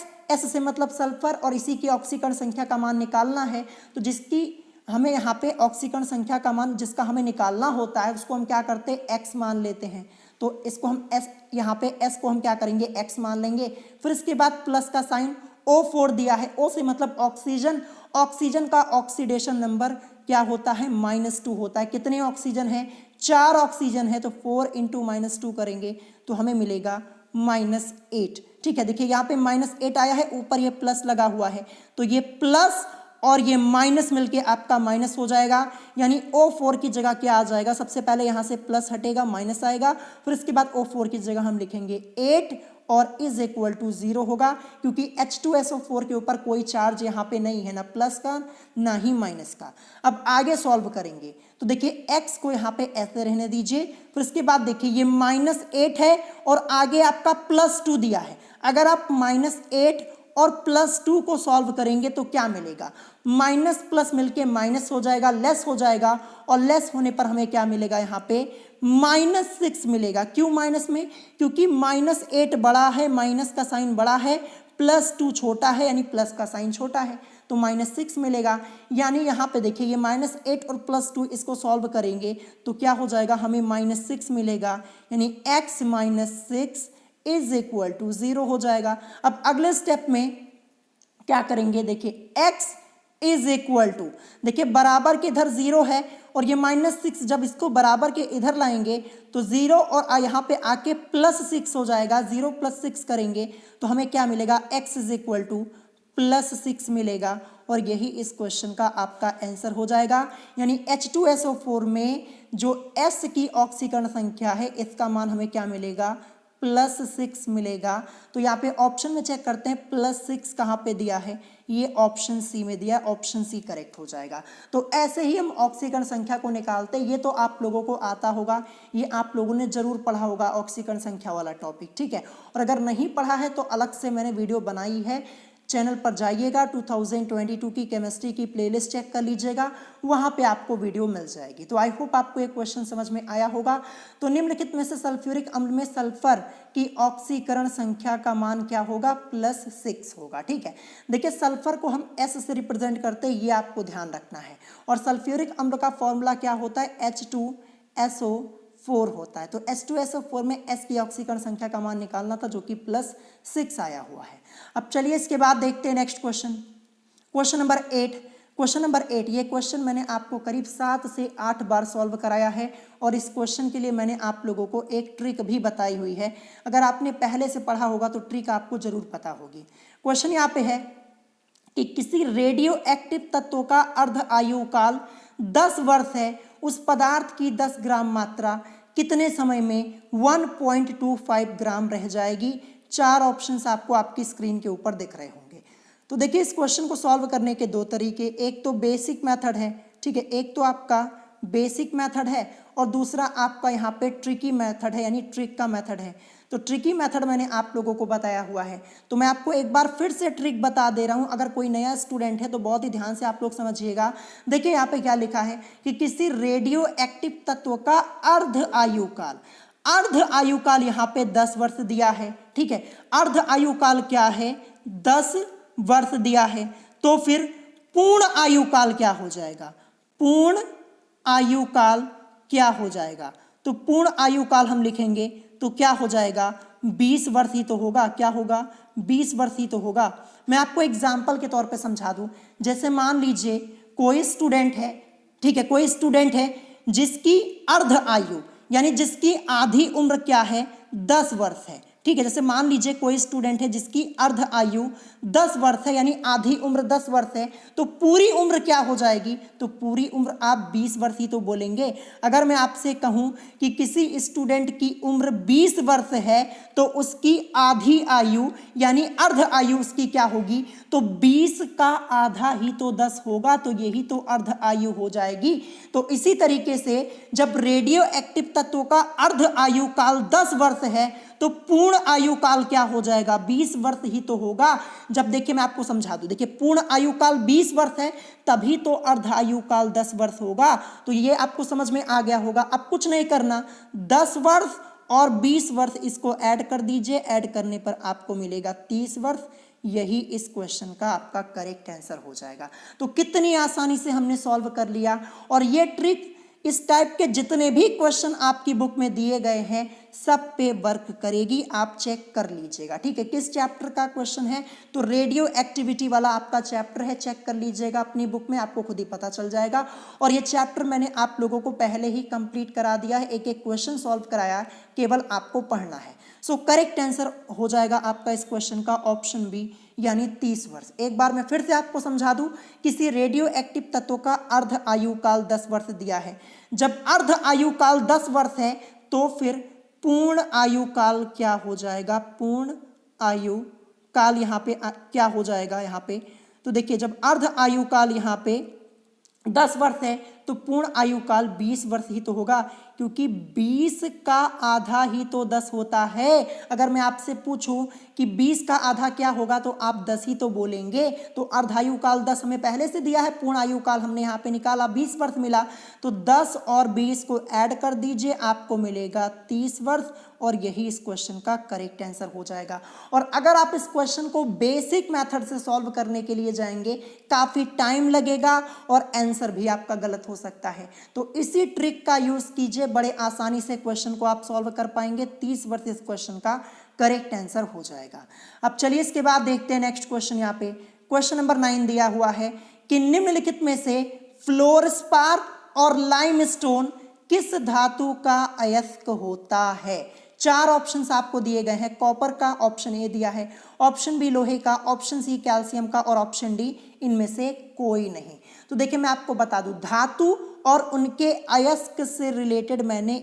से मतलब सल्फर, और इसी की ऑक्सीकरण संख्या का मान निकालना है। तो जिसकी हमें यहाँ पे ऑक्सीकरण संख्या का मान जिसका हमें निकालना होता है, उसको हम क्या करते हैं, X मान लेते हैं। तो इसको हम S, यहाँ पे S को हम क्या करेंगे, X मान लेंगे। फिर इसके बाद प्लस का साइन, O4 दिया है, O से मतलब ऑक्सीजन, ऑक्सीजन का ऑक्सीडेशन नंबर क्या होता है, -2 होता है। कितने ऑक्सीजन है, 4 ऑक्सीजन है, तो 4 × -2 करेंगे तो हमें मिलेगा -8। ठीक है, देखिए यहाँ पे -8 आया है, ऊपर ये प्लस लगा हुआ है, तो ये प्लस और ये माइनस मिलके आपका माइनस हो जाएगा, यानी O4 की जगह क्या आ जाएगा, सबसे पहले यहाँ से प्लस हटेगा, माइनस आएगा। फिर इसके बाद O4 की जगह हम लिखेंगे 8 और =0 होगा, क्योंकि H2SO4 के ऊपर कोई चार्ज यहाँ पे नहीं है, ना प्लस का ना ही माइनस का। अब आगे सॉल्व करेंगे तो देखिए x को यहाँ पे ऐसे रहने दीजिए। फिर इसके बाद देखिए ये -8 है और आगे आपका +2 दिया है। अगर आप -8 और +2 को सॉल्व करेंगे तो क्या मिलेगा, माइनस प्लस मिलके माइनस हो जाएगा, लेस हो जाएगा, और लेस होने पर हमें क्या मिलेगा, यहाँ पे -6 मिलेगा। क्यों माइनस में, क्योंकि -8 बड़ा है, माइनस का साइन बड़ा है, +2 छोटा है, यानी प्लस का साइन छोटा है, तो -6 मिलेगा। यानी यहाँ पे देखिए ये -8 और +2 इसको सॉल्व करेंगे तो क्या हो जाएगा, हमें -6 मिलेगा, यानी x -6 =0 हो जाएगा। अब अगले स्टेप में क्या करेंगे, देखिए x देखिए बराबर के इधर 0 है और ये -6, जब इसको बराबर के इधर लाएंगे तो 0 और यहाँ पे आके +6 हो जाएगा। 0 + 6 करेंगे तो हमें क्या मिलेगा, x +6 मिलेगा, और यही इस क्वेश्चन का आपका आंसर हो जाएगा। यानी H2SO4 में जो S की ऑक्सीकरण संख्या है, इसका मान हमें क्या मिलेगा, +6 मिलेगा। तो यहाँ पे ऑप्शन में चेक करते हैं +6 कहाँ पे दिया है, ये ऑप्शन सी में दिया, ऑप्शन सी करेक्ट हो जाएगा। तो ऐसे ही हम ऑक्सीकरण संख्या को निकालते हैं। ये तो आप लोगों को आता होगा, ये आप लोगों ने जरूर पढ़ा होगा ऑक्सीकरण संख्या वाला टॉपिक, ठीक है। और अगर नहीं पढ़ा है तो अलग से मैंने वीडियो बनाई है, चैनल पर जाइएगा, 2022 की केमिस्ट्री की प्लेलिस्ट चेक कर लीजिएगा, वहाँ पे आपको वीडियो मिल जाएगी। तो आई होप आपको एक क्वेश्चन समझ में आया होगा। तो निम्नलिखित में से सल्फ्यूरिक अम्ल में सल्फर की ऑक्सीकरण संख्या का मान क्या होगा, +6 होगा। ठीक है, देखिए सल्फर को हम S से रिप्रेजेंट करते हैं, ये आपको ध्यान रखना है। और सल्फ्यूरिक अम्ल का फॉर्मूला क्या होता है, 4 होता है। तो H2SO4 में S की ऑक्सीकरण संख्या का मान निकालना था जो कि +6 आया हुआ है। अब चलिए इसके बाद देखते हैं next question, question number 8। Question number 8, ये क्वेश्चन मैंने आपको करीब 7 से 8 बार सॉल्व कराया है और इस क्वेश्चन के लिए मैंने आप लोगों को एक ट्रिक भी बताई हुई है। अगर आपने पहले से पढ़ा होगा तो ट्रिक आपको जरूर पता होगी। क्वेश्चन यहाँ पे है कि किसी रेडियो एक्टिव तत्व का अर्ध आयु काल 10 वर्ष है, उस पदार्थ की 10 ग्राम मात्रा कितने समय में 1.25 ग्राम रह जाएगी। 4 ऑप्शंस आपको आपकी स्क्रीन के ऊपर दिख रहे होंगे। तो देखिए इस क्वेश्चन को सॉल्व करने के 2 तरीके, एक तो बेसिक मेथड है, ठीक है, एक तो आपका बेसिक मेथड है और दूसरा आपका यहाँ पे ट्रिकी मेथड है, यानी ट्रिक का मेथड है। तो ट्रिकी मेथड मैंने आप लोगों को बताया हुआ है, तो मैं आपको एक बार फिर से ट्रिक बता दे रहा हूँ। अगर कोई नया स्टूडेंट है तो बहुत ही ध्यान से आप लोग समझिएगा। देखिए यहाँ पे क्या लिखा है कि किसी रेडियो एक्टिव तत्व का अर्ध आयु काल, अर्ध आयु काल यहाँ पे 10 वर्ष दिया है, ठीक है। अर्ध आयु काल क्या है, 10 वर्ष दिया है। तो फिर पूर्ण आयु काल क्या हो जाएगा, पूर्ण आयु काल क्या हो जाएगा। तो पूर्ण आयु काल हम लिखेंगे तो क्या हो जाएगा, 20 वर्ष ही तो होगा। क्या होगा, 20 वर्ष ही तो होगा। मैं आपको एग्जाम्पल के तौर पे समझा दूं, जैसे मान लीजिए कोई स्टूडेंट है, ठीक है, कोई स्टूडेंट है जिसकी अर्ध आयु यानी जिसकी आधी उम्र क्या है, 10 वर्ष है, ठीक है। जैसे मान लीजिए कोई स्टूडेंट है जिसकी अर्ध आयु 10 वर्ष है, यानी आधी उम्र 10 वर्ष है, तो पूरी उम्र क्या हो जाएगी, तो पूरी उम्र आप 20 वर्ष ही तो बोलेंगे। अगर मैं आपसे कहूं कि किसी स्टूडेंट की उम्र 20 वर्ष है तो उसकी आधी आयु यानी अर्ध आयु उसकी क्या होगी, तो 20 का आधा ही तो 10 होगा, तो यही तो अर्ध आयु हो जाएगी। तो इसी तरीके से जब रेडियो एक्टिव तत्व का अर्ध आयु काल 10 वर्ष है तो पूर्ण आयु काल क्या हो जाएगा, 20 वर्ष ही तो होगा। जब देखिए मैं आपको समझा दूं, देखिए पूर्ण आयु काल 20 वर्ष है तभी तो अर्ध आयु काल 10 वर्ष होगा। तो ये आपको समझ में आ गया होगा। अब कुछ नहीं करना, 10 वर्ष और 20 वर्ष इसको ऐड कर दीजिए, ऐड करने पर आपको मिलेगा 30 वर्ष। यही इस क्वेश्चन का आपका करेक्ट आंसर हो जाएगा। तो कितनी आसानी से हमने सॉल्व कर लिया। और ये ट्रिक इस टाइप के जितने भी क्वेश्चन आपकी बुक में दिए गए हैं सब पे वर्क करेगी, आप चेक कर लीजिएगा, ठीक है। किस चैप्टर का क्वेश्चन है, तो रेडियो एक्टिविटी वाला आपका चैप्टर है, चेक कर लीजिएगा अपनी बुक में, आपको खुद ही पता चल जाएगा। और ये चैप्टर मैंने आप लोगों को पहले ही कंप्लीट करा दिया है, एक एक क्वेश्चन सॉल्व कराया है, केवल आपको पढ़ना है। सो करेक्ट आंसर हो जाएगा आपका इस क्वेश्चन का ऑप्शन बी, यानी 30 वर्ष। एक बार मैं फिर से आपको समझा दूं, किसी रेडियो एक्टिव तत्व का अर्ध आयु काल 10 वर्ष दिया है। जब अर्ध आयु काल 10 वर्ष है तो फिर पूर्ण आयु काल क्या हो जाएगा, पूर्ण आयु काल यहाँ पे क्या हो जाएगा, यहाँ पे तो देखिए जब अर्ध आयु काल यहाँ पे 10 वर्ष है तो पूर्ण आयु काल 20 वर्ष ही तो होगा, क्योंकि 20 का आधा ही तो 10 होता है। अगर मैं आपसे पूछूं कि 20 का आधा क्या होगा तो आप 10 ही तो बोलेंगे। तो अर्धायु काल 10 हमें पहले से दिया है, पूर्ण आयु काल हमने यहाँ पे निकाला, 20 वर्ष मिला, तो 10 और 20 को ऐड कर दीजिए, आपको मिलेगा 30 वर्ष। और यही इस क्वेश्चन का करेक्ट आंसर हो जाएगा। और अगर आप इस क्वेश्चन को बेसिक मेथड से सॉल्व करने के लिए जाएंगे काफ़ी टाइम लगेगा और आंसर भी आपका गलत हो सकता है। तो इसी ट्रिक का यूज़ कीजिए, बड़े आसानी से क्वेश्चन को आप सॉल्व कर पाएंगे। 30 वर्ष इस क्वेश्चन का करेक्ट आंसर हो जाएगा। अब चलिए इसके बाद देखते हैं नेक्स्ट क्वेश्चन। यहाँ पे क्वेश्चन नंबर 9 दिया हुआ है कि निम्नलिखित में से फ्लोरस्पार और लाइमस्टोन किस धातु का अयस्क होता है। 4 ऑप्शंस आपको दिए गए हैं। कॉपर का ऑप्शन ए दिया है, ऑप्शन बी लोहे का, ऑप्शन सी कैल्शियम का और ऑप्शन डी इनमें से कोई नहीं। तो देखिए मैं आपको बता दूं, धातु और उनके अयस्क से रिलेटेड मैंने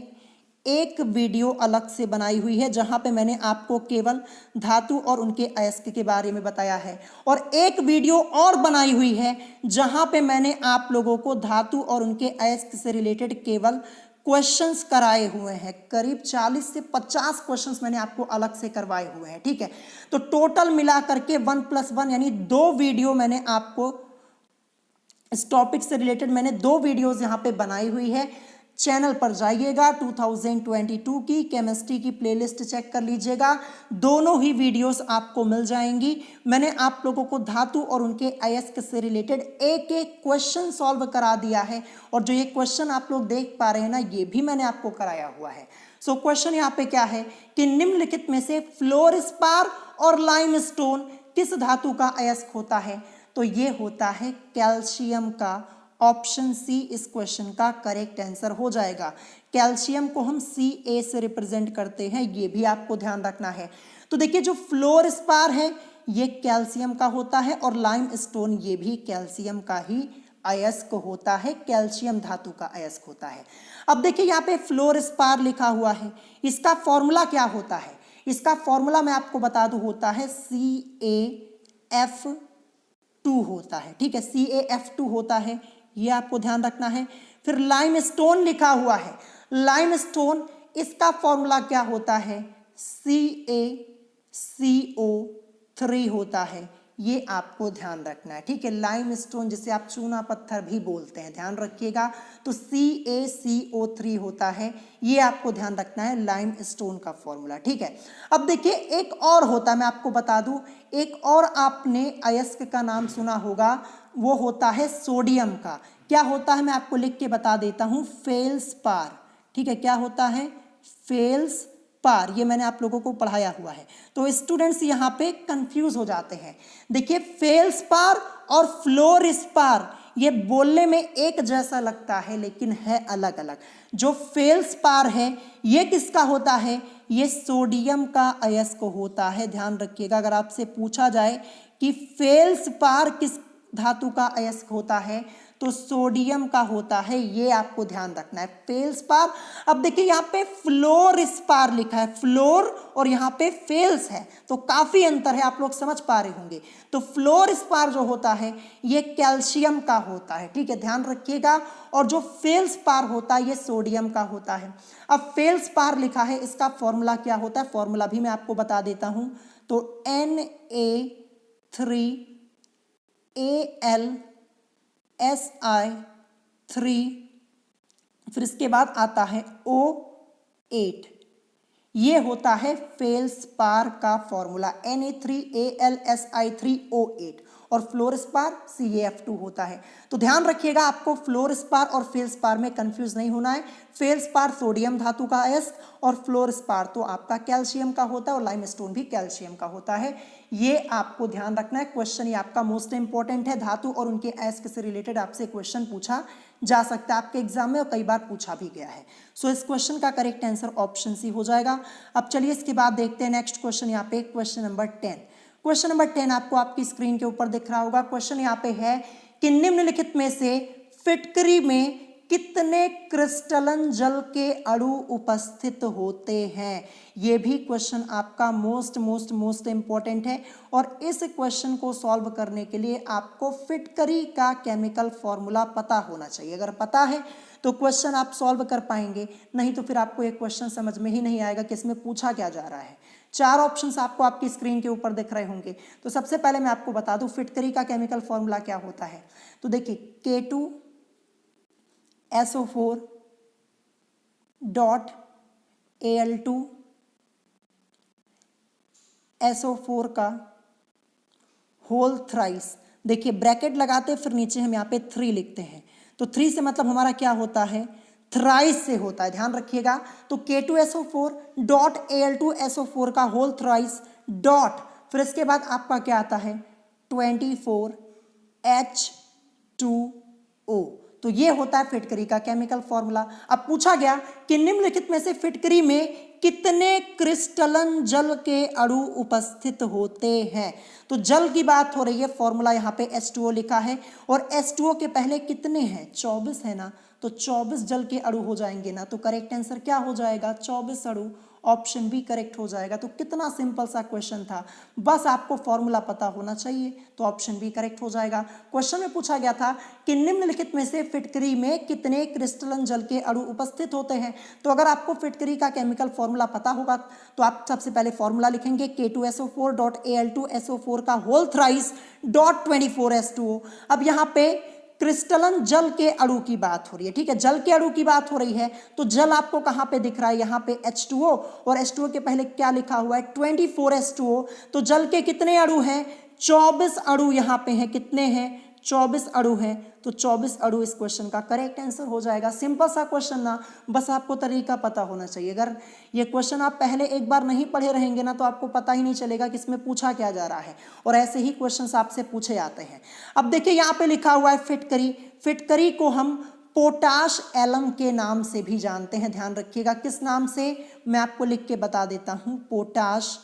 एक वीडियो अलग से बनाई हुई है जहां पे मैंने आपको केवल धातु और उनके अयस्क के बारे में बताया है, और एक वीडियो और बनाई हुई है जहां पे मैंने आप लोगों को धातु और उनके अयस्क से रिलेटेड केवल क्वेश्चंस कराए हुए हैं। करीब 40 से 50 क्वेश्चंस मैंने आपको अलग से करवाए हुए हैं, ठीक है। तो टोटल मिला करके 1+1 यानी 2 वीडियो मैंने आपको इस टॉपिक से रिलेटेड मैंने 2 वीडियोस यहाँ पे बनाई हुई है। चैनल पर जाइएगा, 2022 की केमिस्ट्री की प्लेलिस्ट चेक कर लीजिएगा, दोनों ही वीडियोस आपको मिल जाएंगी। मैंने आप लोगों को धातु और उनके अयस्क से रिलेटेड एक एक क्वेश्चन सॉल्व करा दिया है, और जो ये क्वेश्चन आप लोग देख पा रहे हैं ना, ये भी मैंने आपको कराया हुआ है। सो क्वेश्चन यहाँ पे क्या है कि निम्नलिखित में से फ्लोरस्पार और लाइमस्टोन किस धातु का अयस्क होता है? तो ये होता है कैल्शियम का। ऑप्शन सी इस क्वेश्चन का करेक्ट आंसर हो जाएगा। कैल्शियम को हम Ca से रिप्रेजेंट करते हैं, ये भी आपको ध्यान रखना है। तो देखिए जो फ्लोरस्पार है ये कैल्शियम का होता है, और लाइमस्टोन ये भी कैल्शियम का ही अयस्क होता है, कैल्शियम धातु का अयस्क होता है। अब देखिए यहाँ पे फ्लोरस्पार लिखा हुआ है, इसका फॉर्मूला क्या होता है? इसका फॉर्मूला मैं आपको बता दूं, होता है CaF2 होता है, ठीक है, CaF2 होता है, ये आपको ध्यान रखना है। फिर लाइमस्टोन लिखा हुआ है, लाइमस्टोन इसका फॉर्मूला क्या होता है? CaCO3 होता है, ये आपको ध्यान रखना है, ठीक है। लाइमस्टोन जिसे आप चूना पत्थर भी बोलते हैं, ध्यान रखिएगा, तो CaCO3 होता है, ये आपको ध्यान रखना है लाइमस्टोन का फॉर्मूला, ठीक है। अब देखिए एक और होता है, मैं आपको बता दूं, एक और आपने अयस्क का नाम सुना होगा, वो होता है सोडियम का। क्या होता है मैं आपको लिख के बता देता हूं, फेल्सपार, ठीक है। क्या होता है? फेल्सपार, ये मैंने आप लोगों को पढ़ाया हुआ है। तो स्टूडेंट्स यहाँ पे कंफ्यूज हो जाते हैं। देखिए फेल्सपार और फ्लोरस्पार ये बोलने में एक जैसा लगता है, लेकिन है अलग अलग। जो फेल्सपार है ये किसका होता है? ये सोडियम का अयस्क होता है, ध्यान रखिएगा। अगर आपसे पूछा जाए कि फेल्सपार किस धातु का अयस्क होता है, तो सोडियम का होता है, ये आपको ध्यान रखना है, फेल्सपार। अब देखिए यहाँ पे फ्लोरस्पार लिखा है, फ्लोर और यहाँ पे फेल्स है, तो काफी अंतर है, आप लोग समझ पा रहे होंगे। तो फ्लोरस्पार जो होता है ये कैल्शियम का होता है, ठीक है, ध्यान रखिएगा। और जो फेल्सपार होता है ये सोडियम का होता है। अब फेल्सपार लिखा है, इसका फॉर्मूला क्या होता है? फॉर्मूला भी मैं आपको बता देता हूं, तो Na3AlSi3, फिर इसके बाद आता है O8, ये होता है फेल्सपार का फॉर्मूला, Na3AlSi3O8, और फ्लोरस्पार CaF2 होता है। तो ध्यान रखिएगा, आपको फ्लोरस्पार और फेल्सपार में कंफ्यूज नहीं होना है। फेल्सपार सोडियम धातु का अयस्क, और फ्लोरस्पार तो आपका कैल्शियम का होता है, और लाइमस्टोन भी कैल्शियम का होता है, ये आपको ध्यान रखना है। क्वेश्चन ये आपका मोस्ट इंपॉर्टेंट है, धातु और उनके अयस्क से रिलेटेड आपसे क्वेश्चन पूछा जा सकता है आपके एग्जाम में, और कई बार पूछा भी गया है। सो इस क्वेश्चन का करेक्ट आंसर ऑप्शन सी हो जाएगा। अब चलिए इसके बाद देखते हैं नेक्स्ट क्वेश्चन, यहाँ पे क्वेश्चन नंबर 10। क्वेश्चन नंबर 10 आपको आपकी स्क्रीन के ऊपर दिख रहा होगा। क्वेश्चन यहाँ पे है कि निम्नलिखित में से फिटकरी में कितने क्रिस्टलन जल के अणु उपस्थित होते हैं? ये भी क्वेश्चन आपका मोस्ट इंपॉर्टेंट है, और इस क्वेश्चन को सॉल्व करने के लिए आपको फिटकरी का केमिकल फॉर्मूला पता होना चाहिए। अगर पता है तो क्वेश्चन आप सॉल्व कर पाएंगे, नहीं तो फिर आपको एक क्वेश्चन समझ में ही नहीं आएगा कि इसमें पूछा क्या जा रहा है। 4 ऑप्शंस आपको आपकी स्क्रीन के ऊपर दिख रहे होंगे। तो सबसे पहले मैं आपको बता दूं फिटकरी का केमिकल फॉर्मूला क्या होता है। तो देखिए K2SO4 डॉट Al2SO4 का होल थ्राइस, देखिए ब्रैकेट लगाते फिर नीचे हम यहाँ पे 3 लिखते हैं, तो 3 से मतलब हमारा क्या होता है? थ्राइस से होता है, ध्यान रखिएगा। तो K2SO4 डॉट Al2SO4 का होल थ्राइस डॉट, फिर इसके बाद आपका क्या आता है? 24H2O। तो ये होता है फिटकरी का केमिकल फॉर्मूला। अब पूछा गया कि निम्नलिखित में से फिटकरी में कितने क्रिस्टलन जल के अणु उपस्थित होते हैं? तो जल की बात हो रही है, फॉर्मूला यहाँ पे H2O लिखा है, और H2O के पहले कितने हैं? 24 है ना, तो 24 जल के अणु हो जाएंगे ना, तो करेक्ट आंसर क्या हो जाएगा? 24 अणु, ऑप्शन बी करेक्ट हो जाएगा। तो कितना सिंपल सा क्वेश्चन था, बस आपको फॉर्मूला पता होना चाहिए, तो ऑप्शन बी करेक्ट हो जाएगा। क्वेश्चन में पूछा गया था कि निम्नलिखित में से फिटकरी में कितने क्रिस्टलन जल के अणु उपस्थित होते हैं। तो अगर आपको फिटकरी का केमिकल फॉर्मूला पता होगा तो आप सबसे पहले फॉर्मूला लिखेंगे K2SO4 डॉट Al2SO4 का होल थ्राइस डॉट 24H2O। अब यहाँ पे क्रिस्टलन जल के अणु की बात हो रही है, ठीक है, जल के अणु की बात हो रही है। तो जल आपको कहां पे दिख रहा है, यहां पे H2O, और H2O के पहले क्या लिखा हुआ है 24H2O। तो जल के कितने अणु हैं, 24 अणु यहां पे हैं, कितने हैं, 24 अणु हैं। तो 24 अणु इस क्वेश्चन का करेक्ट आंसर हो जाएगा। सिंपल सा क्वेश्चन ना, बस आपको तरीका पता होना चाहिए। अगर ये क्वेश्चन आप पहले एक बार नहीं पढ़े रहेंगे ना तो आपको पता ही नहीं चलेगा कि इसमें पूछा क्या जा रहा है, और ऐसे ही क्वेश्चंस आपसे पूछे जाते हैं। अब देखिए यहाँ पे लिखा हुआ है फिटकरी। फिटकरी को हम पोटाश एलम के नाम से भी जानते हैं, ध्यान रखिएगा। किस नाम से, मैं आपको लिख के बता देता हूं, पोटाश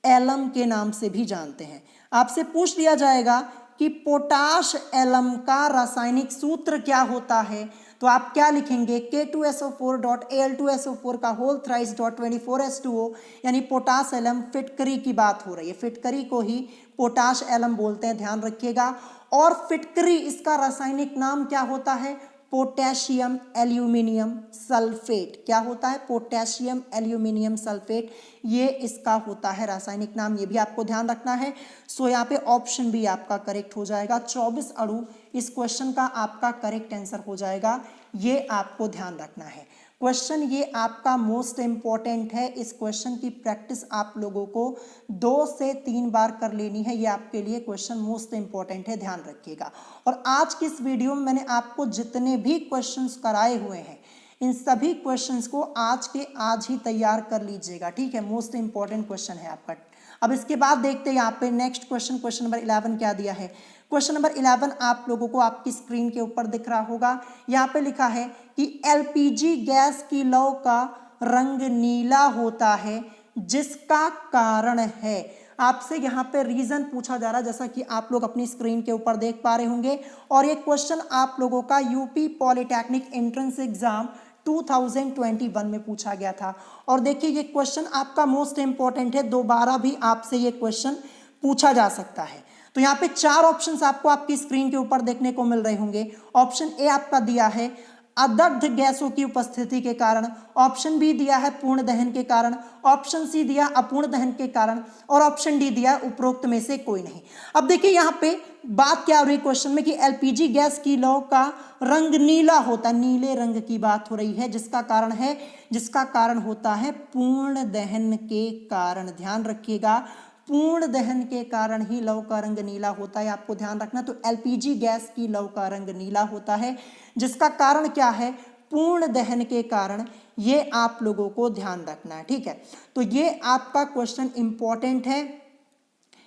एलम के नाम से भी जानते हैं। आपसे पूछ लिया जाएगा कि पोटाश एलम का रासायनिक सूत्र क्या होता है, तो आप क्या लिखेंगे, K2SO4.Al2SO4 का होल थ्राइस डॉट 24H2O, यानी पोटाश एलम। फिटकरी की बात हो रही है, फिटकरी को ही पोटाश एलम बोलते हैं, ध्यान रखिएगा। और फिटकरी, इसका रासायनिक नाम क्या होता है, पोटेशियम एल्यूमिनियम सल्फेट। क्या होता है, पोटेशियम एल्यूमिनियम सल्फेट, ये इसका होता है रासायनिक नाम, ये भी आपको ध्यान रखना है। सो यहाँ पे ऑप्शन बी आपका करेक्ट हो जाएगा, 24 अणु इस क्वेश्चन का आपका करेक्ट आंसर हो जाएगा, ये आपको ध्यान रखना है। क्वेश्चन ये आपका मोस्ट इंपॉर्टेंट है, इस क्वेश्चन की प्रैक्टिस आप लोगों को 2 से 3 बार कर लेनी है, ये आपके लिए क्वेश्चन मोस्ट इंपॉर्टेंट है, ध्यान रखिएगा। और आज की इस वीडियो में मैंने आपको जितने भी क्वेश्चंस कराए हुए हैं, इन सभी क्वेश्चंस को आज के आज ही तैयार कर लीजिएगा, ठीक है, मोस्ट इंपॉर्टेंट क्वेश्चन है आपका। अब इसके बाद देखते हैं यहाँ पे नेक्स्ट क्वेश्चन, क्वेश्चन नंबर 11 क्या दिया है। क्वेश्चन नंबर 11 आप लोगों को आपकी स्क्रीन के ऊपर दिख रहा होगा, यहाँ पे लिखा है कि एलपीजी गैस की लौ का रंग नीला होता है, जिसका कारण है। आपसे यहाँ पे रीजन पूछा जा रहा है, जैसा कि आप लोग अपनी स्क्रीन के ऊपर देख पा रहे होंगे। और ये क्वेश्चन आप लोगों का यूपी पॉलिटेक्निक एंट्रेंस एग्जाम 2021 में पूछा गया था। और देखिए ये क्वेश्चन आपका मोस्ट इंपॉर्टेंट है, दोबारा भी आपसे ये क्वेश्चन पूछा जा सकता है। तो यहाँ पे 4 ऑप्शंस आपको आपकी स्क्रीन के ऊपर देखने को मिल रहे होंगे। ऑप्शन ए आपका दिया है अदग्ध गैसों की उपस्थिति के कारण, ऑप्शन बी दिया है पूर्ण दहन के कारण, ऑप्शन सी दिया अपूर्ण दहन के कारण, और ऑप्शन डी दिया उपरोक्त में से कोई नहीं। अब देखिए यहाँ पे बात क्या हो रही है क्वेश्चन में कि एलपीजी गैस की लौ का रंग नीला होता है, नीले रंग की बात हो रही है, जिसका कारण होता है पूर्ण दहन के कारण। ध्यान रखिएगा, पूर्ण दहन के कारण ही लौ का रंग नीला होता है, आपको ध्यान रखना। तो एलपीजी गैस की लौ का रंग नीला होता है, जिसका कारण क्या है, पूर्ण दहन के कारण, ये आप लोगों को ध्यान रखना है, ठीक है। तो ये आपका क्वेश्चन इंपॉर्टेंट है,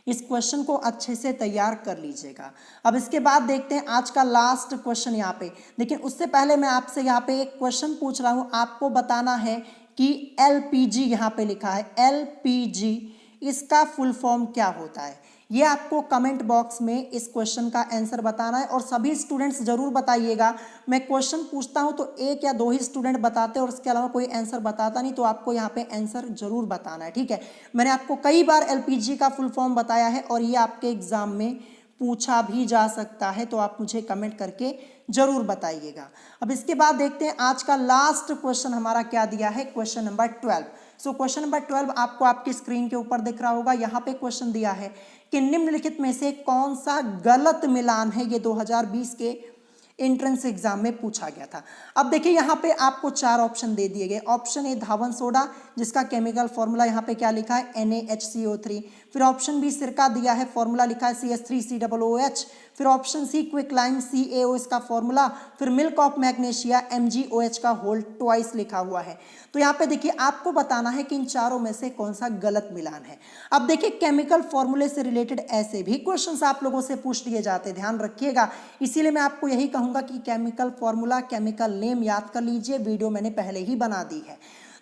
इस क्वेश्चन को अच्छे से तैयार कर लीजिएगा। अब इसके बाद देखते हैं आज का लास्ट क्वेश्चन यहाँ पे। लेकिन उससे पहले मैं आपसे यहाँ पे एक क्वेश्चन पूछ रहा हूँ, आपको बताना है कि एलपीजी, यहाँ पे लिखा है एलपीजी, इसका फुल फॉर्म क्या होता है। ये आपको कमेंट बॉक्स में इस क्वेश्चन का आंसर बताना है, और सभी स्टूडेंट्स जरूर बताइएगा। मैं क्वेश्चन पूछता हूं तो 1 या 2 ही स्टूडेंट बताते हैं, और इसके अलावा कोई आंसर बताता नहीं, तो आपको यहाँ पे आंसर जरूर बताना है, ठीक है। मैंने आपको कई बार एलपीजी का फुल फॉर्म बताया है, और ये आपके एग्जाम में पूछा भी जा सकता है, तो आप मुझे कमेंट करके जरूर बताइएगा। अब इसके बाद देखते हैं आज का लास्ट क्वेश्चन हमारा क्या दिया है, question number 12। So question number 12 आपको आपकी स्क्रीन के ऊपर दिख रहा होगा। यहाँ पे क्वेश्चन दिया है कि निम्नलिखित में से कौन सा गलत मिलान है, ये 2020 के एंट्रेंस एग्जाम में पूछा गया था। अब देखिए यहाँ पे आपको 4 ऑप्शन दे दिए गए। ऑप्शन ए धावन सोडा, जिसका केमिकल फॉर्मूला यहाँ पे क्या लिखा है NaHCO3। फिर ऑप्शन बी सिरका दिया है, फॉर्मूला लिखा है CH3COOH। फिर ऑप्शन सी क्विकलाइम CaO इसका फॉर्मूला। फिर मिल्क ऑफ मैग्नीशिया MgOH का होल ट्वाइस लिखा हुआ है। तो यहाँ पे देखिए आपको बताना है कि इन चारों में से कौन सा गलत मिलान है। अब देखिए केमिकल फॉर्मूले से रिलेटेड ऐसे भी क्वेश्चंस आप लोगों से पूछ लिए जाते हैं, ध्यान रखिएगा। इसीलिए मैं आपको यही कहूंगा कि केमिकल फॉर्मूला, केमिकल नेम याद कर लीजिए, वीडियो मैंने पहले ही बना दी है।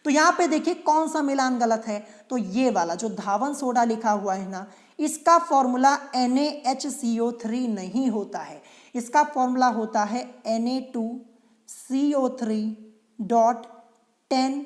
तो यहाँ पे देखिए कौन सा मिलान गलत है, तो ये वाला जो धावन सोडा लिखा हुआ है ना, इसका फॉर्मूला NaHCO3 नहीं होता है, इसका फॉर्मूला होता है Na2CO3.10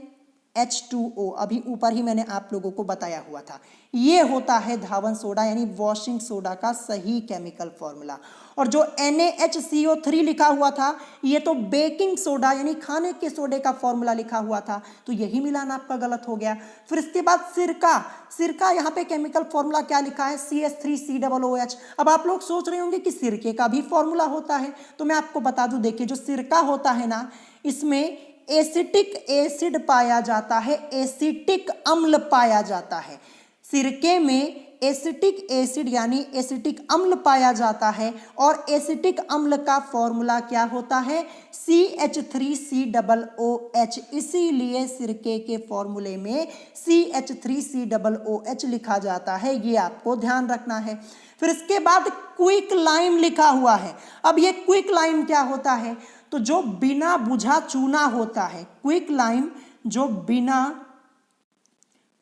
H2O, अभी ऊपर ही मैंने आप लोगों को बताया हुआ था। ये होता है धावन सोडा यानी वॉशिंग सोडा का सही केमिकल फॉर्मूला। और जो NaHCO3 लिखा हुआ था ये तो बेकिंग सोडा यानी खाने के सोडे का फॉर्मूला लिखा हुआ था, तो यही मिलान आपका गलत हो गया। फिर इसके बाद सिरका, सिरका यहाँ पे केमिकल फॉर्मूला क्या लिखा है, CH3COOH। अब आप लोग सोच रहे होंगे कि सिरके का भी फॉर्मूला होता है, तो मैं आपको बता दूं, देखिए जो सिरका होता है ना, इसमें एसिटिक एसिड पाया जाता है, एसिटिक अम्ल पाया जाता है। सिरके में एसिटिक एसिड यानी एसिटिक अम्ल पाया जाता है, और एसिटिक अम्ल का फॉर्मूला क्या होता है, CH3COOH। इसीलिए सिरके के फॉर्मूले में CH3COOH लिखा जाता है, ये आपको ध्यान रखना है। फिर इसके बाद क्विक लाइम लिखा हुआ है। अब ये क्विक लाइम क्या होता है, तो जो बिना बुझा चूना होता है, क्विक लाइम जो बिना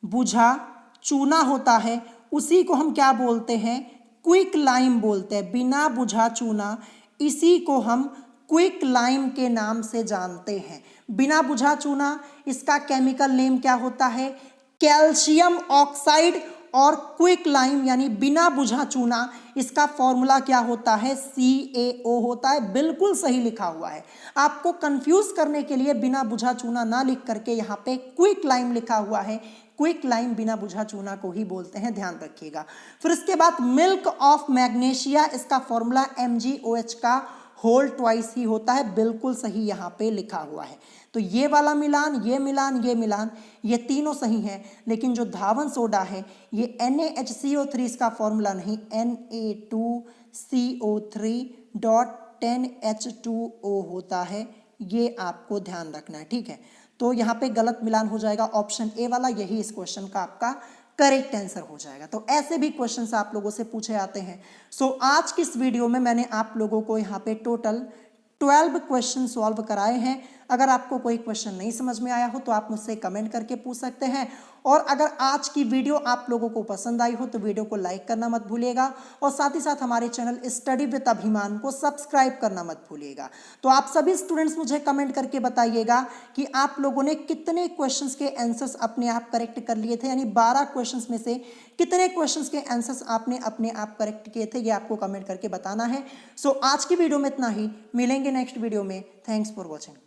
बुझा चूना होता है उसी को हम क्या बोलते हैं, क्विक लाइम बोलते हैं। बिना बुझा चूना, इसी को हम क्विक लाइम के नाम से जानते हैं। बिना बुझा चूना, इसका केमिकल नेम क्या होता है, कैल्शियम ऑक्साइड। और क्विक लाइम यानी बिना बुझा चूना, इसका फॉर्मूला क्या होता है, CaO होता है। बिल्कुल सही लिखा हुआ है। आपको कंफ्यूज करने के लिए बिना बुझा चूना ना लिख करके यहाँ पे क्विक लाइम लिखा हुआ है। क्विक लाइम बिना बुझा चूना को ही बोलते हैं, ध्यान रखिएगा। फिर इसके बाद मिल्क ऑफ मैग्नीशिया, इसका फॉर्मूला MgOH का होल ट्वाइस ही होता है। बिल्कुल सही यहाँ पे लिखा हुआ है। तो ये वाला मिलान, ये मिलान, ये मिलान, ये तीनों सही हैं। लेकिन जो धावन सोडा है ये NaHCO3 इसका फॉर्मूला नहीं, Na2CO3.10H2O होता है। ये आपको ध्यान रखना है, ठीक है। तो यहाँ पे गलत मिलान हो जाएगा, ऑप्शन ए वाला, यही इस क्वेश्चन का आपका करेक्ट आंसर हो जाएगा। तो ऐसे भी क्वेश्चंस आप लोगों से पूछे आते हैं। सो आज की इस वीडियो में मैंने आप लोगों को यहाँ पे टोटल 12 क्वेश्चन सॉल्व कराए हैं। अगर आपको कोई क्वेश्चन नहीं समझ में आया हो तो आप मुझसे कमेंट करके पूछ सकते हैं। और अगर आज की वीडियो आप लोगों को पसंद आई हो तो वीडियो को लाइक करना मत भूलिएगा, और साथ ही साथ हमारे चैनल स्टडी विद अभिमान को सब्सक्राइब करना मत भूलिएगा। तो आप सभी स्टूडेंट्स मुझे कमेंट करके बताइएगा कि आप लोगों ने कितने क्वेश्चंस के आंसर्स अपने आप करेक्ट कर लिए थे, यानी 12 क्वेश्चंस में से कितने क्वेश्चंस के आंसर्स आपने अपने आप करेक्ट किए थे, ये आपको कमेंट करके बताना है। सो आज की वीडियो में इतना ही, मिलेंगे नेक्स्ट वीडियो में। Thanks for watching.